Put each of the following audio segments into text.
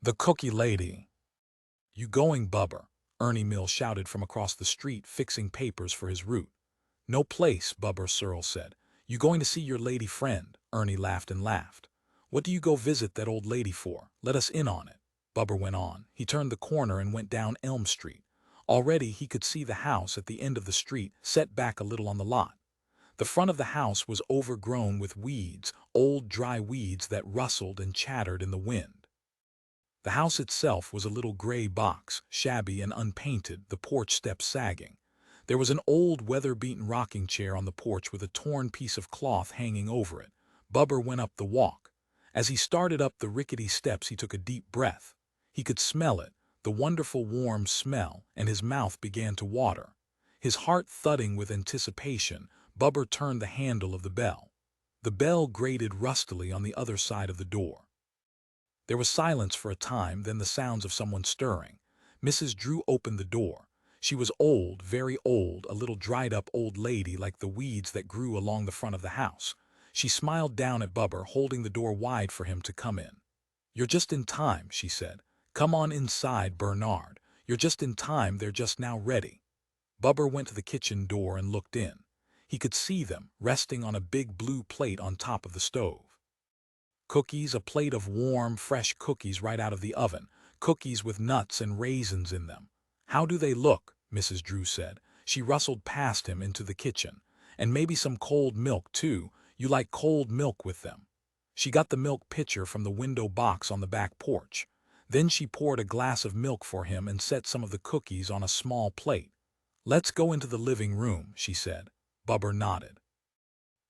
The cookie lady. You going, Bubber? Ernie Mill shouted from across the street, fixing papers for his route. No place, Bubber, Surle said. You going to see your lady friend? Ernie laughed and laughed. What do you go visit that old lady for? Let us in on it. Bubber went on. He turned the corner and went down Elm Street. Already he could see the house at the end of the street, set back a little on the lot. The front of the house was overgrown with weeds, old dry weeds that rustled and chattered in the wind. The house itself was a little gray box, shabby and unpainted, the porch steps sagging. There was an old weather-beaten rocking chair on the porch with a torn piece of cloth hanging over it. Bubber went up the walk. As he started up the rickety steps, he took a deep breath. He could smell it, the wonderful warm smell, and his mouth began to water. His heart thudding with anticipation, Bubber turned the handle of the bell. The bell grated rustily on the other side of the door. There was silence for a time, then the sounds of someone stirring. Mrs. Drew opened the door. She was old, very old, a little dried-up old lady like the weeds that grew along the front of the house. She smiled down at Bubber, holding the door wide for him to come in. "You're just in time," she said. "Come on inside, Bernard. You're just in time, they're just now ready." Bubber went to the kitchen door and looked in. He could see them, resting on a big blue plate on top of the stove. Cookies, a plate of warm, fresh cookies right out of the oven, cookies with nuts and raisins in them. "How do they look?" Mrs. Drew said. She rustled past him into the kitchen. "And maybe some cold milk, too. You like cold milk with them." She got the milk pitcher from the window box on the back porch. Then she poured a glass of milk for him and set some of the cookies on a small plate. "Let's go into the living room," she said. Bubber nodded.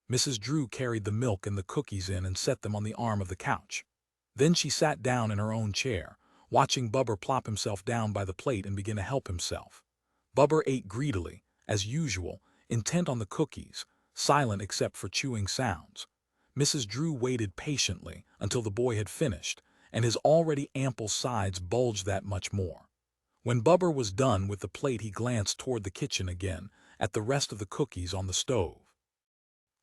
Mrs. Drew carried the milk and the cookies in and set them on the arm of the couch. Then she sat down in her own chair, watching Bubber plop himself down by the plate and begin to help himself. Bubber ate greedily, as usual, intent on the cookies, silent except for chewing sounds. Mrs. Drew waited patiently until the boy had finished, and his already ample sides bulged that much more. When Bubber was done with the plate, he glanced toward the kitchen again, at the rest of the cookies on the stove.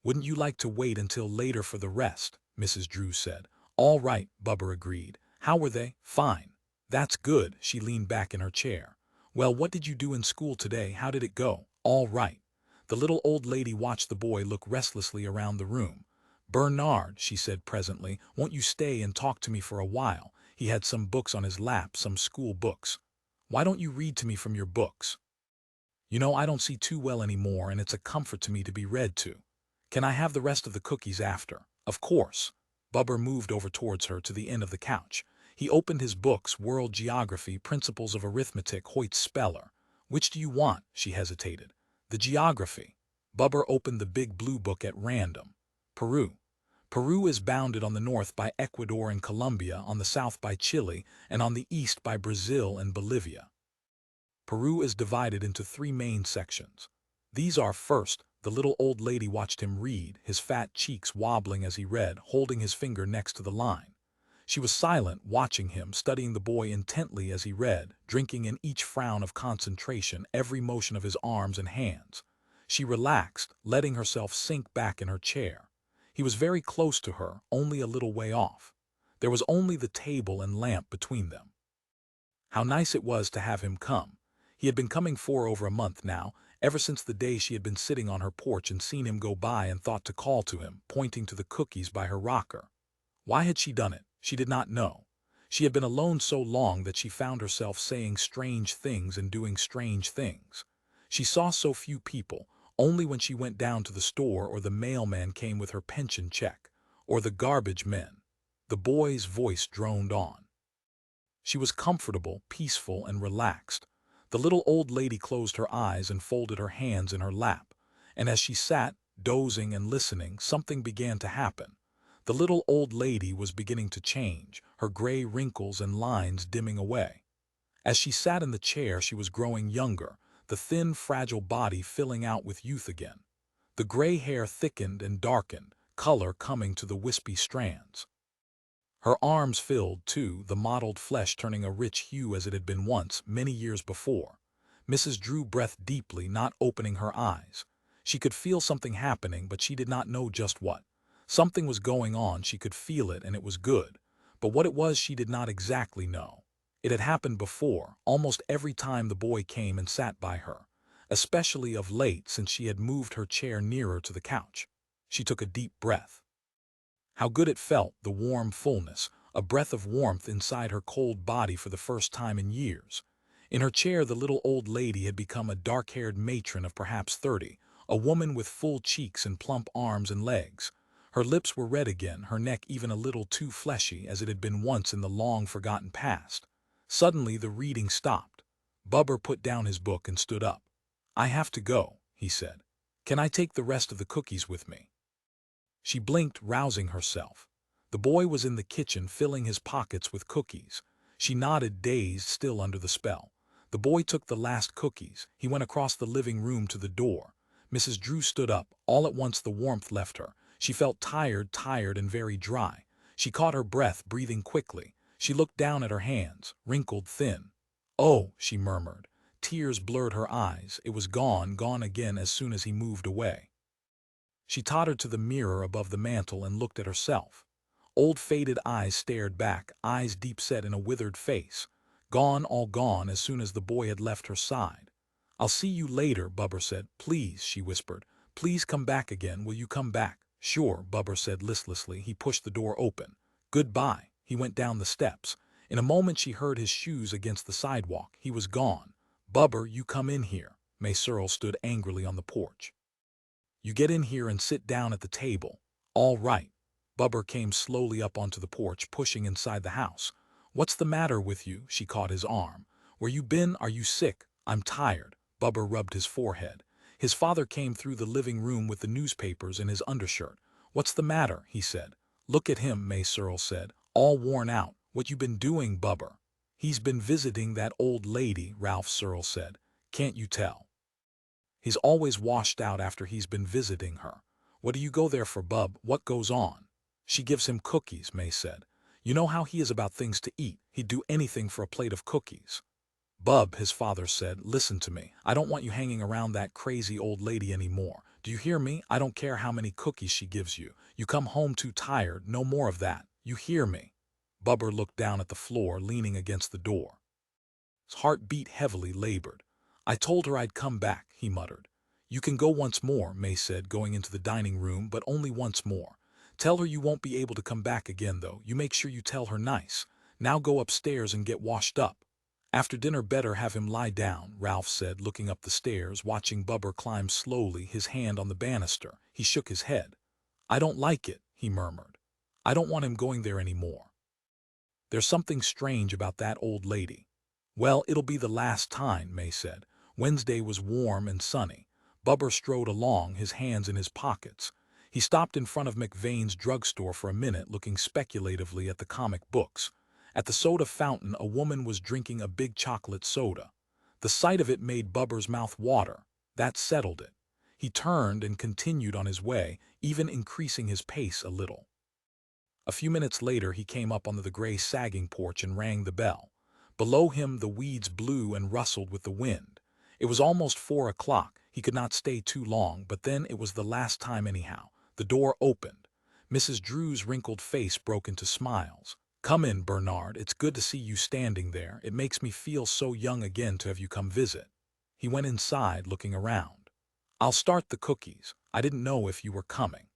"Wouldn't you like to wait until later for the rest?" Mrs. Drew said. "All right," Bubber agreed. "How were they?" "Fine." "That's good." She leaned back in her chair. "Well, what did you do in school today? How did it go?" "All right." The little old lady watched the boy look restlessly around the room. "Bernard," she said presently, "won't you stay and talk to me for a while?" He had some books on his lap, some school books. "Why don't you read to me from your books? You know, I don't see too well anymore, and it's a comfort to me to be read to. Can I have the rest of the cookies after?" "Of course." Bubber moved over towards her to the end of the couch. He opened his books, World Geography, Principles of Arithmetic, Hoyt's Speller. "Which do you want?" She hesitated. "The geography." Bubber opened the big blue book at random. "Peru. Peru is bounded on the north by Ecuador and Colombia, on the south by Chile, and on the east by Brazil and Bolivia. Peru is divided into 3 main sections. These are, first," the little old lady watched him read, his fat cheeks wobbling as he read, holding his finger next to the line. She was silent, watching him, studying the boy intently as he read, drinking in each frown of concentration, every motion of his arms and hands. She relaxed, letting herself sink back in her chair. He was very close to her, only a little way off. There was only the table and lamp between them. How nice it was to have him come. He had been coming for over a month now, ever since the day she had been sitting on her porch and seen him go by and thought to call to him, pointing to the cookies by her rocker. Why had she done it? She did not know. She had been alone so long that she found herself saying strange things and doing strange things. She saw so few people, only when she went down to the store or the mailman came with her pension check, or the garbage men. The boy's voice droned on. She was comfortable, peaceful, and relaxed. The little old lady closed her eyes and folded her hands in her lap, and as she sat, dozing and listening, something began to happen. The little old lady was beginning to change, her gray wrinkles and lines dimming away. As she sat in the chair, she was growing younger, the thin, fragile body filling out with youth again. The gray hair thickened and darkened, color coming to the wispy strands. Her arms filled, too, the mottled flesh turning a rich hue as it had been once, many years before. Mrs. Drew breathed deeply, not opening her eyes. She could feel something happening, but she did not know just what. Something was going on, she could feel it, and it was good. But what it was she did not exactly know. It had happened before, almost every time the boy came and sat by her, especially of late since she had moved her chair nearer to the couch. She took a deep breath. How good it felt, the warm fullness, a breath of warmth inside her cold body for the first time in years. In her chair the little old lady had become a dark-haired matron of perhaps 30, a woman with full cheeks and plump arms and legs. Her lips were red again, her neck even a little too fleshy as it had been once in the long-forgotten past. Suddenly the reading stopped. Bubber put down his book and stood up. "I have to go," he said. "Can I take the rest of the cookies with me?" She blinked, rousing herself. The boy was in the kitchen filling his pockets with cookies. She nodded, dazed, still under the spell. The boy took the last cookies. He went across the living room to the door. Mrs. Drew stood up. All at once the warmth left her. She felt tired and very dry. She caught her breath, breathing quickly. She looked down at her hands, wrinkled, thin. "Oh," she murmured. Tears blurred her eyes. It was gone again as soon as he moved away. She tottered to the mirror above the mantel and looked at herself. Old faded eyes stared back, eyes deep set in a withered face. Gone, all gone, as soon as the boy had left her side. "I'll see you later," Bubber said. "Please," she whispered. "Please come back again. Will you come back?" "Sure," Bubber said listlessly. He pushed the door open. "Goodbye." He went down the steps. In a moment she heard his shoes against the sidewalk. He was gone. "Bubber, you come in here." Surle stood angrily on the porch. "You get in here and sit down at the table." "All right." Bubber came slowly up onto the porch, pushing inside the house. "What's the matter with you?" She caught his arm. "Where you been? Are you sick?" "I'm tired." Bubber rubbed his forehead. His father came through the living room with the newspapers in his undershirt. "What's the matter?" he said. "Look at him," Surle said. "All worn out. What you been doing, Bubber?" "He's been visiting that old lady," Surle said. "Can't you tell? He's always washed out after he's been visiting her." "What do you go there for, Bub? What goes on?" "She gives him cookies," May said. "You know how he is about things to eat. He'd do anything for a plate of cookies." "Bub," his father said, "listen to me. I don't want you hanging around that crazy old lady anymore. Do you hear me? I don't care how many cookies she gives you. You come home too tired, no more of that. You hear me?" Bubber looked down at the floor, leaning against the door. His heart beat heavily, labored. "I told her I'd come back," he muttered. "You can go once more," May said, going into the dining room, "but only once more. Tell her you won't be able to come back again, though. You make sure you tell her nice. Now go upstairs and get washed up." "After dinner better have him lie down," Ralph said, looking up the stairs, watching Bubber climb slowly, his hand on the banister. He shook his head. "I don't like it," he murmured. "I don't want him going there any more. There's something strange about that old lady." "Well, it'll be the last time," May said. Wednesday was warm and sunny. Bubber strode along, his hands in his pockets. He stopped in front of McVane's drugstore for a minute, looking speculatively at the comic books. At the soda fountain a woman was drinking a big chocolate soda. The sight of it made Bubber's mouth water. That settled it. He turned and continued on his way, even increasing his pace a little. A few minutes later he came up onto the gray sagging porch and rang the bell. Below him the weeds blew and rustled with the wind. It was almost 4 o'clock. He could not stay too long, but then it was the last time anyhow. The door opened. Mrs. Drew's wrinkled face broke into smiles. "Come in, Bernard. It's good to see you standing there. It makes me feel so young again to have you come visit." He went inside, looking around. "I'll start the cookies. I didn't know if you were coming."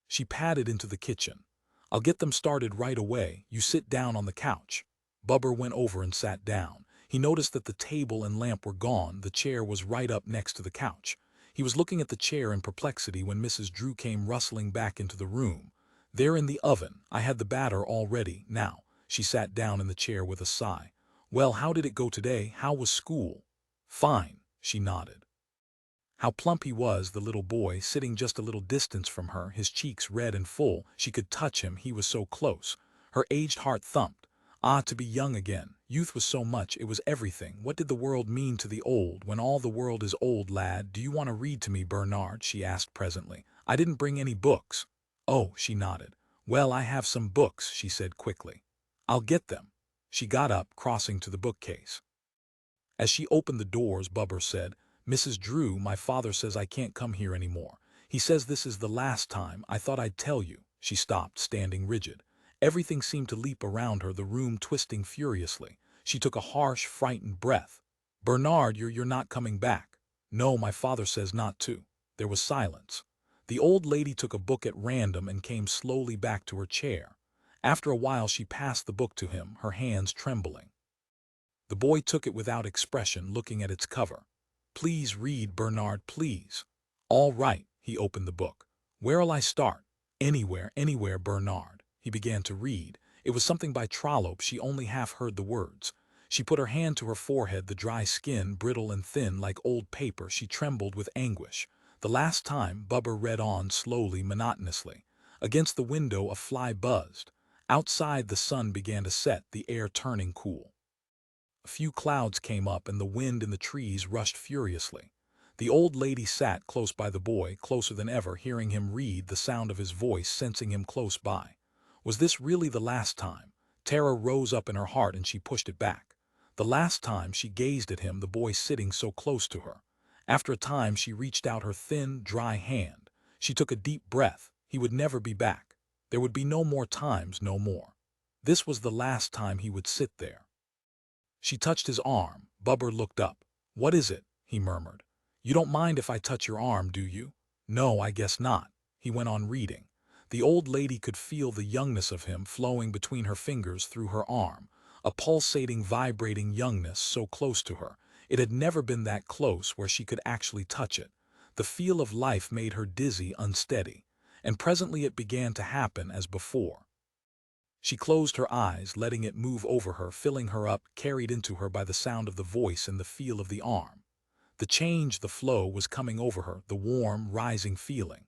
She padded into the kitchen. "I'll get them started right away. You sit down on the couch." Bubber went over and sat down. He noticed that the table and lamp were gone. The chair was right up next to the couch. He was looking at the chair in perplexity when Mrs. Drew came rustling back into the room. "They're in the oven. I had the batter all ready. Now." She sat down in the chair with a sigh. "Well, how did it go today? How was school?" "Fine," she nodded. How plump he was, the little boy, sitting just a little distance from her, his cheeks red and full. She could touch him, he was so close. Her aged heart thumped. Ah, to be young again. Youth was so much, it was everything. What did the world mean to the old, when all the world is old, lad? "Do you want to read to me, Bernard?" she asked presently. "I didn't bring any books." "Oh," she nodded. "Well, I have some books," she said quickly. "I'll get them." She got up, crossing to the bookcase. As she opened the doors, Bubber said, "Mrs. Drew, my father says I can't come here anymore. He says this is the last time. I thought I'd tell you." She stopped, standing rigid. Everything seemed to leap around her, the room twisting furiously. She took a harsh, frightened breath. "Bernard, you're not coming back." "No, my father says not to." There was silence. The old lady took a book at random and came slowly back to her chair. After a while she passed the book to him, her hands trembling. The boy took it without expression, looking at its cover. "Please read, Bernard, please." "All right." He opened the book. "Where'll I start?" "Anywhere, anywhere, Bernard." He began to read. It was something by Trollope. She only half heard the words. She put her hand to her forehead, the dry skin, brittle and thin like old paper. She trembled with anguish. The last time, Bubber read on slowly, monotonously. Against the window a fly buzzed. Outside the sun began to set, the air turning cool. A few clouds came up and the wind in the trees rushed furiously. The old lady sat close by the boy, closer than ever, hearing him read, the sound of his voice, sensing him close by. Was this really the last time? Terror rose up in her heart and she pushed it back. The last time she gazed at him, the boy sitting so close to her. After a time she reached out her thin, dry hand. She took a deep breath. He would never be back. There would be no more times, no more. This was the last time he would sit there. She touched his arm. Bubber looked up. "What is it?" he murmured. "You don't mind if I touch your arm, do you?" "No, I guess not." He went on reading. The old lady could feel the youngness of him flowing between her fingers through her arm, a pulsating, vibrating youngness so close to her. It had never been that close where she could actually touch it. The feel of life made her dizzy, unsteady, and presently it began to happen as before. She closed her eyes, letting it move over her, filling her up, carried into her by the sound of the voice and the feel of the arm. The change, the flow, was coming over her, the warm, rising feeling.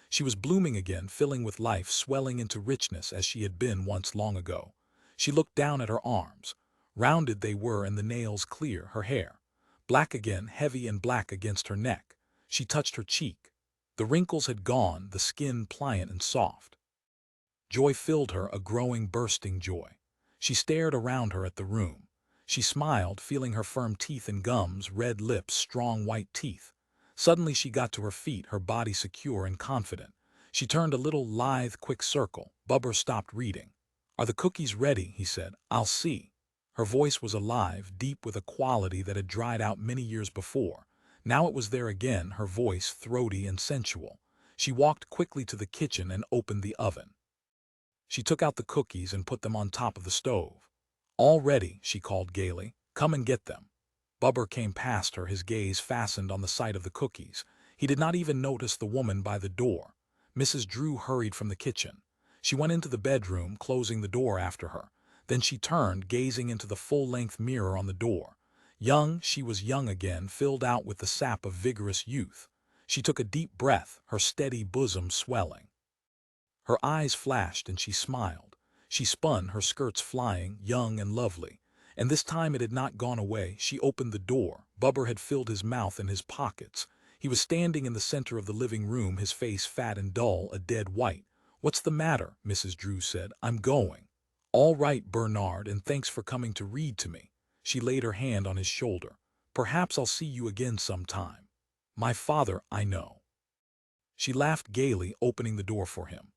She was blooming again, filling with life, swelling into richness as she had been once long ago. She looked down at her arms. Rounded they were and the nails clear, her hair black again, heavy and black against her neck. She touched her cheek. The wrinkles had gone, the skin pliant and soft. Joy filled her, a growing, bursting joy. She stared around her at the room. She smiled, feeling her firm teeth and gums, red lips, strong white teeth. Suddenly she got to her feet, her body secure and confident. She turned a little lithe, quick circle. Bubber stopped reading. "Are the cookies ready?" he said. "I'll see." Her voice was alive, deep with a quality that had dried out many years before. Now it was there again, her voice throaty and sensual. She walked quickly to the kitchen and opened the oven. She took out the cookies and put them on top of the stove. "All ready," she called gaily. "Come and get them." Bubber came past her, his gaze fastened on the sight of the cookies. He did not even notice the woman by the door. Mrs. Drew hurried from the kitchen. She went into the bedroom, closing the door after her. Then she turned, gazing into the full-length mirror on the door. Young, she was young again, filled out with the sap of vigorous youth. She took a deep breath, her steady bosom swelling. Her eyes flashed and she smiled. She spun, her skirts flying, young and lovely. And this time it had not gone away. She opened the door. Bubber had filled his mouth and his pockets. He was standing in the center of the living room, his face fat and dull, a dead white. "What's the matter?" Mrs. Drew said. "I'm going." "All right, Bernard, and thanks for coming to read to me." She laid her hand on his shoulder. "Perhaps I'll see you again sometime." "My father, I know." She laughed gaily, opening the door for him.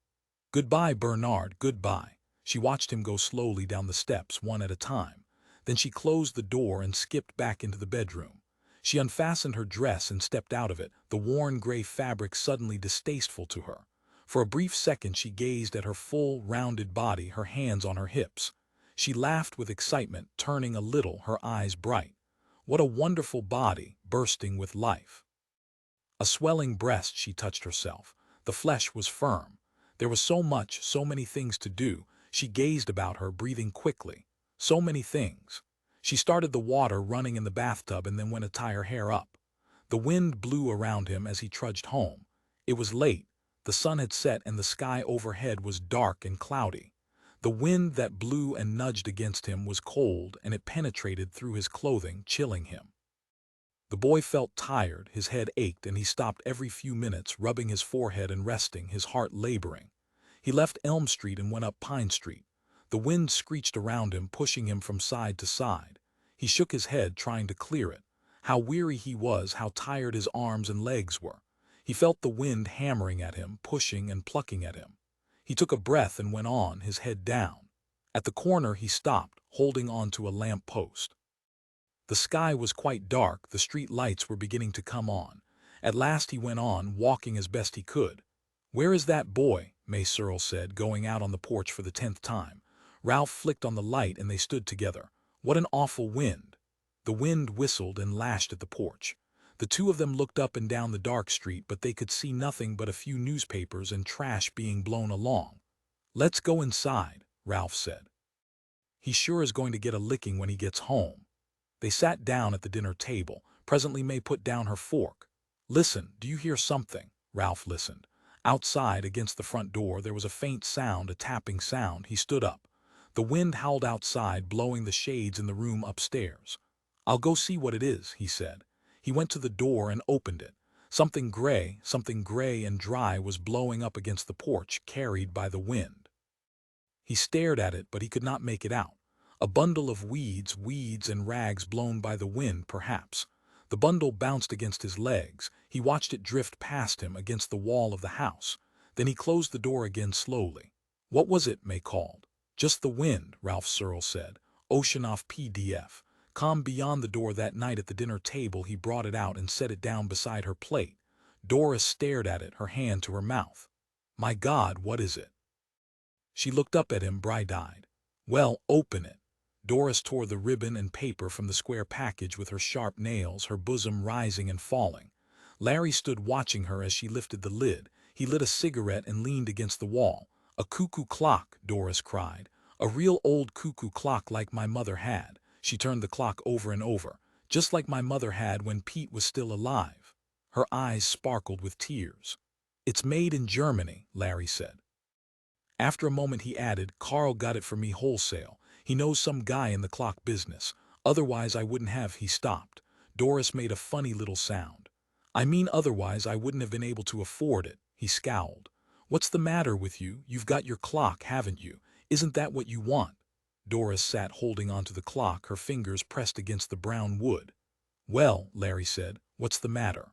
"Goodbye, Bernard, goodbye." She watched him go slowly down the steps, one at a time. Then she closed the door and skipped back into the bedroom. She unfastened her dress and stepped out of it, the worn gray fabric suddenly distasteful to her. For a brief second she gazed at her full, rounded body, her hands on her hips. She laughed with excitement, turning a little, her eyes bright. What a wonderful body, bursting with life. A swelling breast, she touched herself. The flesh was firm. There was so much, so many things to do. She gazed about her, breathing quickly. So many things. She started the water running in the bathtub and then went to tie her hair up. The wind blew around him as he trudged home. It was late. The sun had set and the sky overhead was dark and cloudy. The wind that blew and nudged against him was cold, and it penetrated through his clothing, chilling him. The boy felt tired, his head ached, and he stopped every few minutes, rubbing his forehead and resting, his heart laboring. He left Elm Street and went up Pine Street. The wind screeched around him, pushing him from side to side. He shook his head, trying to clear it. How weary he was, how tired his arms and legs were. He felt the wind hammering at him, pushing and plucking at him. He took a breath and went on, his head down. At the corner he stopped, holding on to a lamp post. The sky was quite dark, the street lights were beginning to come on. At last he went on, walking as best he could. "Where is that boy?" Surle said, going out on the porch for the 10th time. Ralph flicked on the light and they stood together. What an awful wind! The wind whistled and lashed at the porch. The two of them looked up and down the dark street, but they could see nothing but a few newspapers and trash being blown along. "Let's go inside," Ralph said. "He sure is going to get a licking when he gets home." They sat down at the dinner table. Presently May put down her fork. "Listen, do you hear something?" Ralph listened. Outside, against the front door, there was a faint sound, a tapping sound. He stood up. The wind howled outside, blowing the shades in the room upstairs. "I'll go see what it is," he said. He went to the door and opened it. Something gray and dry was blowing up against the porch, carried by the wind. He stared at it, but he could not make it out. A bundle of weeds and rags blown by the wind, perhaps. The bundle bounced against his legs. He watched it drift past him against the wall of the house. Then he closed the door again slowly. "What was it?" May called. "Just the wind," Ralph Surle said. "Oceanoff PDF. Calm beyond the door that night at the dinner table. He brought it out and set it down beside her plate. Doris stared at it, her hand to her mouth. "My God, what is it?" She looked up at him, bright-eyed. "Well, open it." Doris tore the ribbon and paper from the square package with her sharp nails, her bosom rising and falling. Larry stood watching her as she lifted the lid. He lit a cigarette and leaned against the wall. "A cuckoo clock," Doris cried. "A real old cuckoo clock like my mother had." She turned the clock over and over. "Just like my mother had when Pete was still alive." Her eyes sparkled with tears. "It's made in Germany," Larry said. After a moment he added, "Carl got it for me wholesale. He knows some guy in the clock business. Otherwise I wouldn't have." He stopped. Doris made a funny little sound. "I mean otherwise I wouldn't have been able to afford it." He scowled. "What's the matter with you? You've got your clock, haven't you? Isn't that what you want?" Doris sat holding onto the clock, her fingers pressed against the brown wood. "Well," Larry said, "what's the matter?"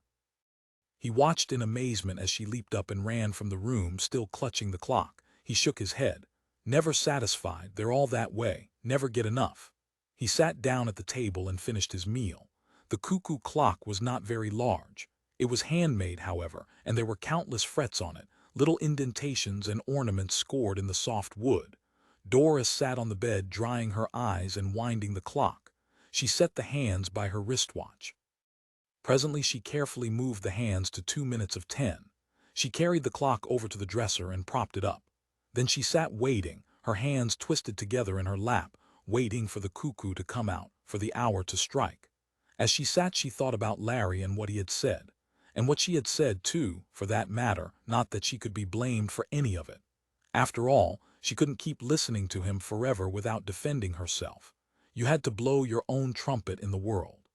He watched in amazement as she leaped up and ran from the room, still clutching the clock. He shook his head. "Never satisfied, they're all that way, never get enough." He sat down at the table and finished his meal. The cuckoo clock was not very large. It was handmade, however, and there were countless frets on it, little indentations and ornaments scored in the soft wood. Doris sat on the bed, drying her eyes and winding the clock. She set the hands by her wristwatch. Presently she carefully moved the hands to 2 minutes of 10. She carried the clock over to the dresser and propped it up. Then she sat waiting, her hands twisted together in her lap, waiting for the cuckoo to come out, for the hour to strike. As she sat she thought about Larry and what he had said. And what she had said, too, for that matter, not that she could be blamed for any of it. After all, she couldn't keep listening to him forever without defending herself. You had to blow your own trumpet in the world.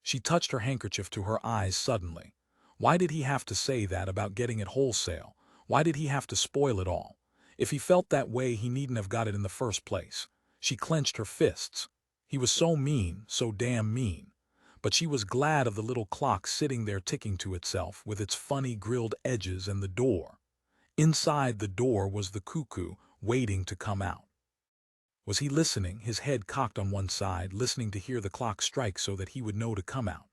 She touched her handkerchief to her eyes suddenly. Why did he have to say that about getting it wholesale? Why did he have to spoil it all? If he felt that way, he needn't have got it in the first place. She clenched her fists. He was so mean, so damn mean. But she was glad of the little clock sitting there ticking to itself, with its funny grilled edges, and the door. Inside the door was the cuckoo, waiting to come out. Was he listening, his head cocked on one side, listening to hear the clock strike so that he would know to come out?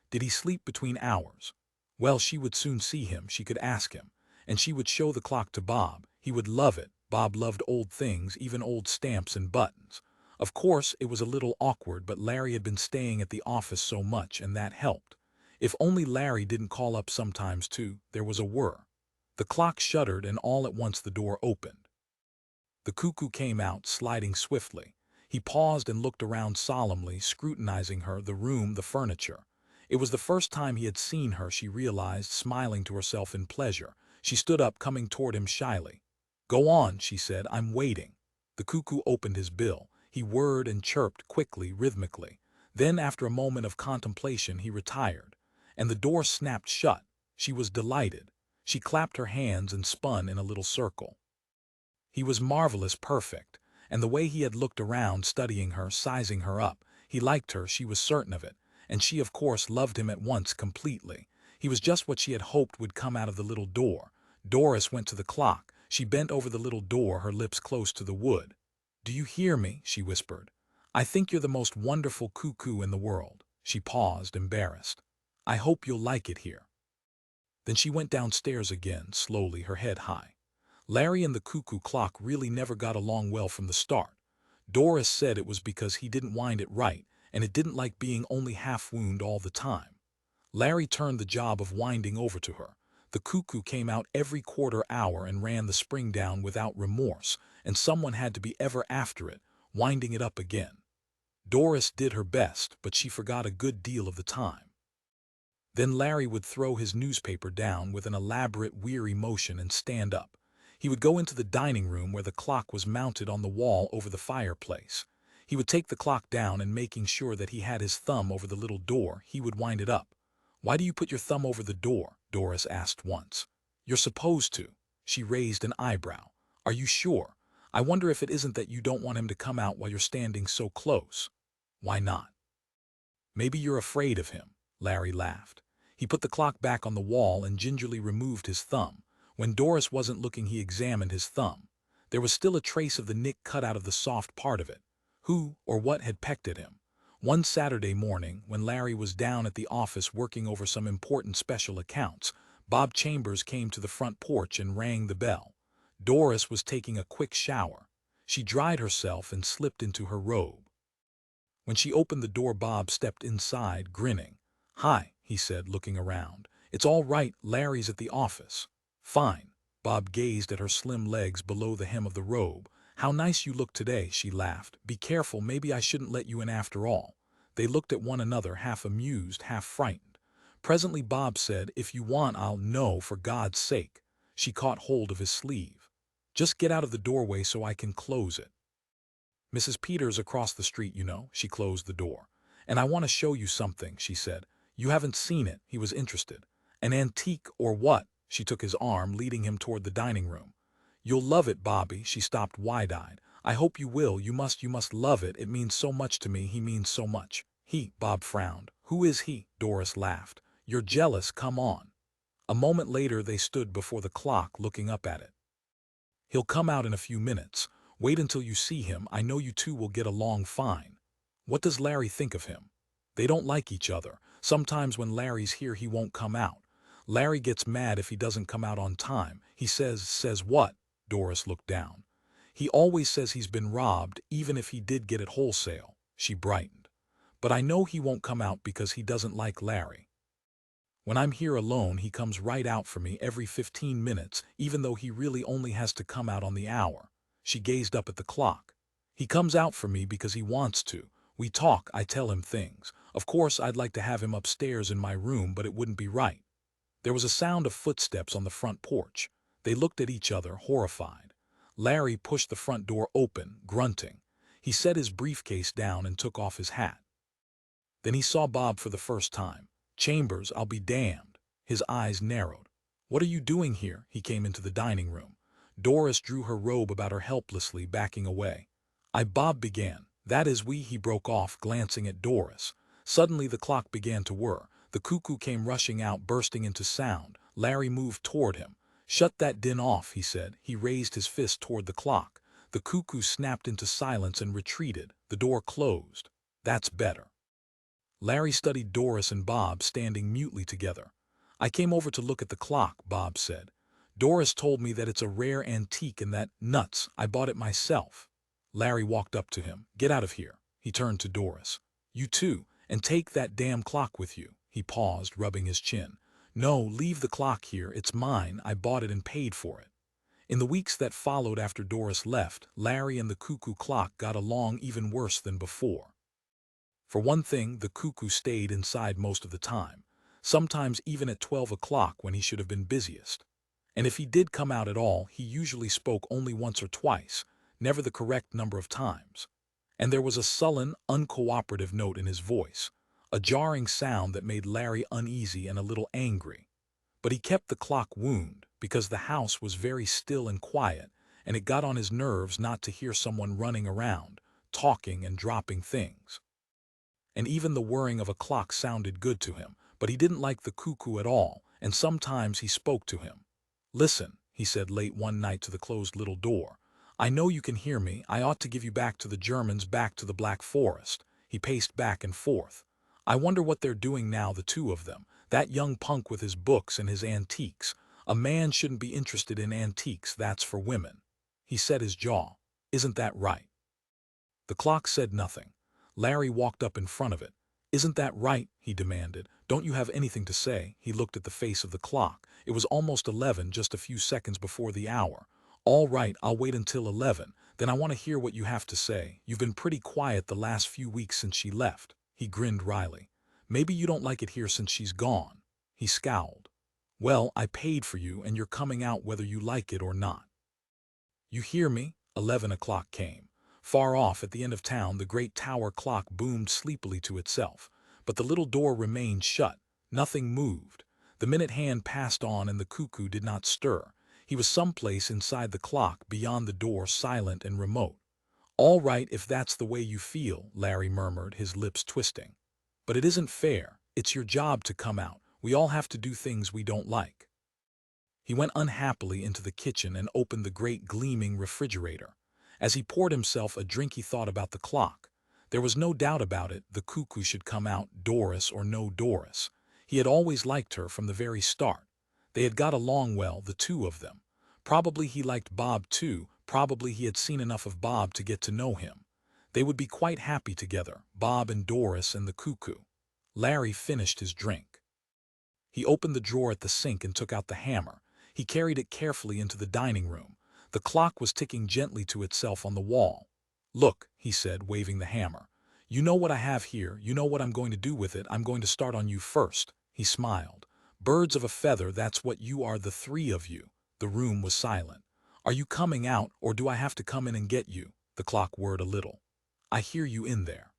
Did he sleep between hours? Well, she would soon see him, she could ask him. And she would show the clock to Bob. He would love it. Bob loved old things, even old stamps and buttons. Of course, it was a little awkward, but Larry had been staying at the office so much, and that helped. If only Larry didn't call up sometimes, too. There was a whir. The clock shuddered, and all at once the door opened. The cuckoo came out, sliding swiftly. He paused and looked around solemnly, scrutinizing her, the room, the furniture. It was the first time he had seen her, she realized, smiling to herself in pleasure. She stood up, coming toward him shyly. "Go on," she said, "I'm waiting." The cuckoo opened his bill. He whirred and chirped quickly, rhythmically. Then, after a moment of contemplation, he retired. And the door snapped shut. She was delighted. She clapped her hands and spun in a little circle. He was marvelous, perfect. And the way he had looked around, studying her, sizing her up. He liked her, she was certain of it. And she, of course, loved him at once, completely. He was just what she had hoped would come out of the little door. Doris went to the clock. She bent over the little door, her lips close to the wood. "Do you hear me?" she whispered. "I think you're the most wonderful cuckoo in the world." She paused, embarrassed. "I hope you'll like it here." Then she went downstairs again, slowly, her head high. Larry and the cuckoo clock really never got along well from the start. Doris said it was because he didn't wind it right, and it didn't like being only half-wound all the time. Larry turned the job of winding over to her. The cuckoo came out every quarter hour and ran the spring down without remorse, and someone had to be ever after it, winding it up again. Doris did her best, but she forgot a good deal of the time. Then Larry would throw his newspaper down with an elaborate, weary motion and stand up. He would go into the dining room where the clock was mounted on the wall over the fireplace. He would take the clock down, and making sure that he had his thumb over the little door, he would wind it up. "Why do you put your thumb over the door?" Doris asked once. "You're supposed to." She raised an eyebrow. "Are you sure? I wonder if it isn't that you don't want him to come out while you're standing so close." "Why not?" "Maybe you're afraid of him." Larry laughed. He put the clock back on the wall and gingerly removed his thumb. When Doris wasn't looking, he examined his thumb. There was still a trace of the nick cut out of the soft part of it. Who or what had pecked at him? One Saturday morning, when Larry was down at the office working over some important special accounts, Bob Chambers came to the front porch and rang the bell. Doris was taking a quick shower. She dried herself and slipped into her robe. When she opened the door, Bob stepped inside, grinning. "Hi," he said, looking around. "It's all right, Larry's at the office." "Fine." Bob gazed at her slim legs below the hem of the robe. "How nice you look today," she laughed. "Be careful, maybe I shouldn't let you in after all." They looked at one another, half amused, half frightened. Presently Bob said, "If you want, I'll—" "No, for God's sake." She caught hold of his sleeve. "Just get out of the doorway so I can close it." "Mrs. Peters across the street, you know." She closed the door. "And I want to show you something," she said. "You haven't seen it." He was interested. "An antique or what?" She took his arm, leading him toward the dining room. "You'll love it, Bobby." She stopped, wide-eyed. "I hope you will. You must love it. It means so much to me. He means so much." "He?" Bob frowned. "Who is he?" Doris laughed. "You're jealous. Come on." A moment later they stood before the clock, looking up at it. "He'll come out in a few minutes. Wait until you see him. I know you two will get along fine." "What does Larry think of him?" "They don't like each other. Sometimes when Larry's here he won't come out. Larry gets mad if he doesn't come out on time. He says what?" Doris looked down. "He always says he's been robbed, even if he did get it wholesale." She brightened. "But I know he won't come out because he doesn't like Larry. When I'm here alone, he comes right out for me every 15 minutes, even though he really only has to come out on the hour." She gazed up at the clock. "He comes out for me because he wants to. We talk, I tell him things. Of course, I'd like to have him upstairs in my room, but it wouldn't be right." There was a sound of footsteps on the front porch. They looked at each other, horrified. Larry pushed the front door open, grunting. He set his briefcase down and took off his hat. Then he saw Bob for the first time. "Chambers, I'll be damned." His eyes narrowed. "What are you doing here?" He came into the dining room. Doris drew her robe about her helplessly, backing away. Bob began. "That is we—" he broke off, glancing at Doris. Suddenly the clock began to whir. The cuckoo came rushing out, bursting into sound. Larry moved toward him. "Shut that din off," he said. He raised his fist toward the clock. The cuckoo snapped into silence and retreated. The door closed. "That's better." Larry studied Doris and Bob standing mutely together. "I came over to look at the clock," Bob said. "Doris told me that it's a rare antique and that— nuts, I bought it myself." Larry walked up to him. "Get out of here." He turned to Doris. "You too, and take that damn clock with you." He paused, rubbing his chin. "No, leave the clock here. It's mine. I bought it and paid for it." In the weeks that followed after Doris left, Larry and the cuckoo clock got along even worse than before. For one thing, the cuckoo stayed inside most of the time, sometimes even at 12 o'clock when he should have been busiest. And if he did come out at all, he usually spoke only once or twice, never the correct number of times. And there was a sullen, uncooperative note in his voice, a jarring sound that made Larry uneasy and a little angry. But he kept the clock wound because the house was very still and quiet, and it got on his nerves not to hear someone running around, talking and dropping things. And even the whirring of a clock sounded good to him, but he didn't like the cuckoo at all, and sometimes he spoke to him. "Listen," he said late one night to the closed little door. "I know you can hear me. I ought to give you back to the Germans, back to the Black Forest." He paced back and forth. "I wonder what they're doing now, the two of them. That young punk with his books and his antiques. A man shouldn't be interested in antiques, that's for women." He set his jaw. "Isn't that right?" The clock said nothing. Larry walked up in front of it. "Isn't that right?" he demanded. "Don't you have anything to say?" He looked at the face of the clock. It was almost 11, just a few seconds before the hour. "All right, I'll wait until 11. Then I want to hear what you have to say. You've been pretty quiet the last few weeks since she left." He grinned wryly. "Maybe you don't like it here since she's gone." He scowled. "Well, I paid for you, and you're coming out whether you like it or not. You hear me?" 11 o'clock came. Far off at the end of town, the great tower clock boomed sleepily to itself. But the little door remained shut. Nothing moved. The minute hand passed on and the cuckoo did not stir. He was someplace inside the clock, beyond the door, silent and remote. "All right, if that's the way you feel," Larry murmured, his lips twisting. "But it isn't fair. It's your job to come out. We all have to do things we don't like." He went unhappily into the kitchen and opened the great gleaming refrigerator. As he poured himself a drink, he thought about the clock. There was no doubt about it, the cuckoo should come out, Doris or no Doris. He had always liked her from the very start. They had got along well, the two of them. Probably he liked Bob too, probably he had seen enough of Bob to get to know him. They would be quite happy together, Bob and Doris and the cuckoo. Larry finished his drink. He opened the drawer at the sink and took out the hammer. He carried it carefully into the dining room. The clock was ticking gently to itself on the wall. "Look," he said, waving the hammer. "You know what I have here. You know what I'm going to do with it. I'm going to start on you first." He smiled. "Birds of a feather, that's what you are, the three of you." The room was silent. "Are you coming out, or do I have to come in and get you?" The clock whirred a little. "I hear you in there.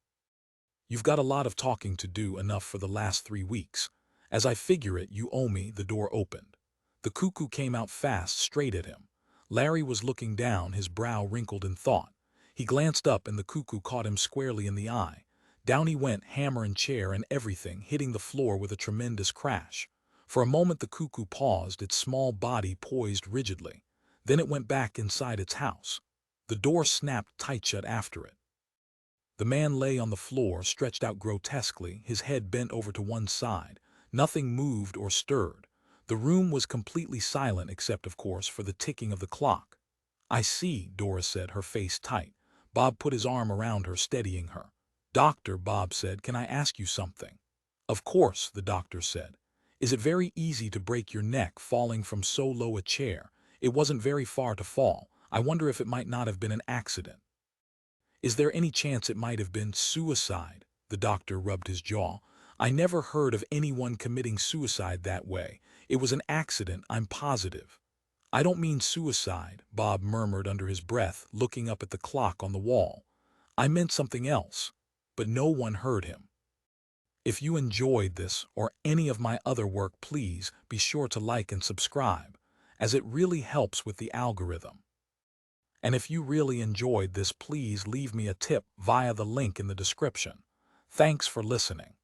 You've got a lot of talking to do, enough for the last 3 weeks. As I figure it, you owe me." The door opened. The cuckoo came out fast, straight at him. Larry was looking down, his brow wrinkled in thought. He glanced up and the cuckoo caught him squarely in the eye. Down he went, hammer and chair and everything, hitting the floor with a tremendous crash. For a moment the cuckoo paused, its small body poised rigidly. Then it went back inside its house. The door snapped tight shut after it. The man lay on the floor, stretched out grotesquely, his head bent over to one side. Nothing moved or stirred. The room was completely silent except, of course, for the ticking of the clock. "I see," Doris said, her face tight. Bob put his arm around her, steadying her. "Doctor," Bob said, "can I ask you something?" "Of course," the doctor said. "Is it very easy to break your neck falling from so low a chair?" "It wasn't very far to fall. I wonder if it might not have been an accident." "Is there any chance it might have been suicide?" The doctor rubbed his jaw. "I never heard of anyone committing suicide that way. It was an accident, I'm positive." "I don't mean suicide," Bob murmured under his breath, looking up at the clock on the wall. "I meant something else." But no one heard him. If you enjoyed this or any of my other work, please be sure to like and subscribe, as it really helps with the algorithm. And if you really enjoyed this, please leave me a tip via the link in the description. Thanks for listening.